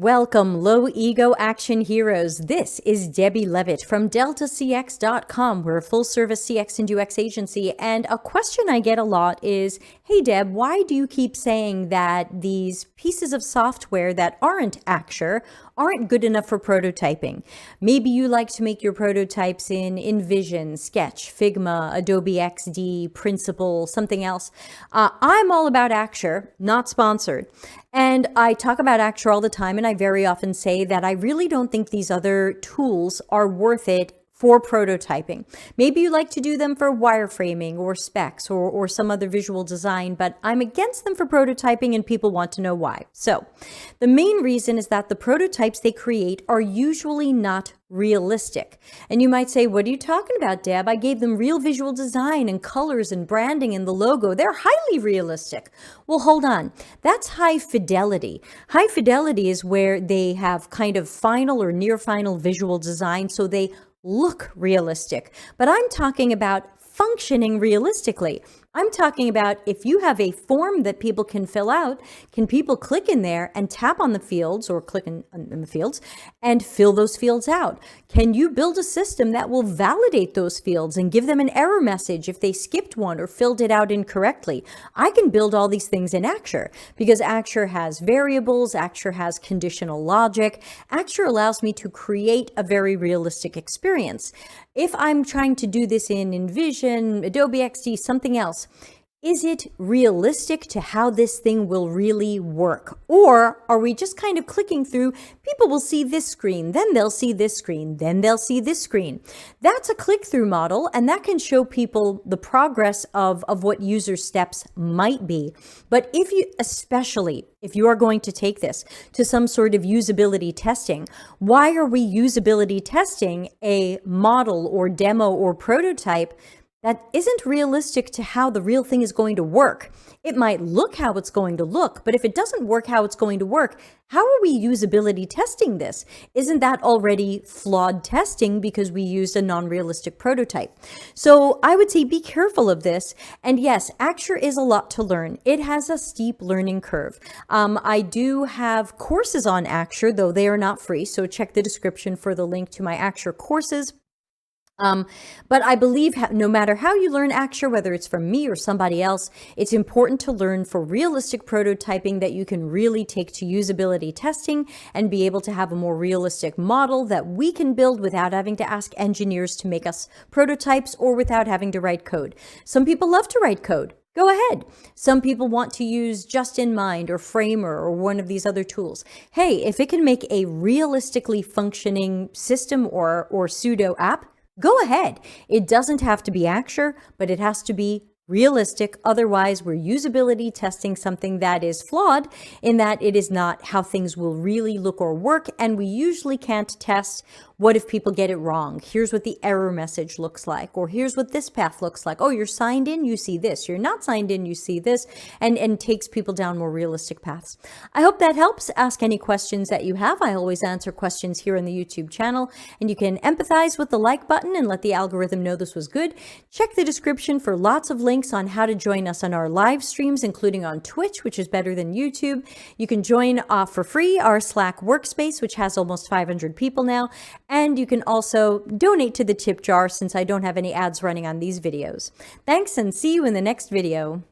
Welcome, low ego action heroes. This is Debbie Levitt from deltacx.com. We're a full service CX and UX agency. And a question I get a lot is, hey Deb, why do you keep saying that these pieces of software that aren't Axure aren't good enough for prototyping? Maybe you like to make your prototypes in InVision, Sketch, Figma, Adobe XD, Principle, something else. I'm all about Axure, not sponsored. And I talk about Axure all the time, and I very often say that I really don't think these other tools are worth it for prototyping. Maybe you like to do them for wireframing or specs or some other visual design, but I'm against them for prototyping and people want to know why. So the main reason is that the prototypes they create are usually not realistic. And you might say, what are you talking about, Deb? I gave them real visual design and colors and branding and the logo. They're highly realistic. Well, hold on. That's high fidelity. High fidelity is where they have kind of final or near final visual design, so they look realistic. But I'm talking about functioning realistically. I'm talking about if you have a form that people can fill out, can people click in there and tap on the fields or click in the fields and fill those fields out? Can you build a system that will validate those fields and give them an error message if they skipped one or filled it out incorrectly? I can build all these things in Axure because Axure has variables, Axure has conditional logic. Axure allows me to create a very realistic experience. If I'm trying to do this in InVision, Adobe XD, something else, is it realistic to how this thing will really work? Or are we just kind of clicking through? People will see this screen, then they'll see this screen, then they'll see this screen. That's a click-through model, and that can show people the progress of what user steps might be. But especially if you are going to take this to some sort of usability testing, why are we usability testing a model or demo or prototype that isn't realistic to how the real thing is going to work? It might look how it's going to look, but if it doesn't work how it's going to work, how are we usability testing this? Isn't that already flawed testing because we used a non-realistic prototype? So I would say be careful of this. And yes, Axure is a lot to learn. It has a steep learning curve. I do have courses on Axure, though they are not free. So check the description for the link to my Axure courses. But I believe no matter how you learn Axure, whether it's from me or somebody else, it's important to learn for realistic prototyping that you can really take to usability testing and be able to have a more realistic model that we can build without having to ask engineers to make us prototypes or without having to write code. Some people love to write code. Go ahead. Some people want to use Just in Mind or Framer or one of these other tools. Hey, if it can make a realistically functioning system or pseudo app, go ahead. It doesn't have to be Axure, but it has to be realistic. Otherwise, we're usability testing something that is flawed in that it is not how things will really look or work. And we usually can't test what if people get it wrong. Here's what the error message looks like, or here's what this path looks like. Oh, you're signed in, you see this. You're not signed in, you see this, and takes people down more realistic paths. I hope that helps. Ask any questions that you have. I always answer questions here on the YouTube channel, and you can empathize with the like button and let the algorithm know this was good. Check the description for lots of links on how to join us on our live streams, including on Twitch, which is better than YouTube. You can join for free our Slack workspace, which has almost 500 people now. And you can also donate to the tip jar since I don't have any ads running on these videos. Thanks and see you in the next video.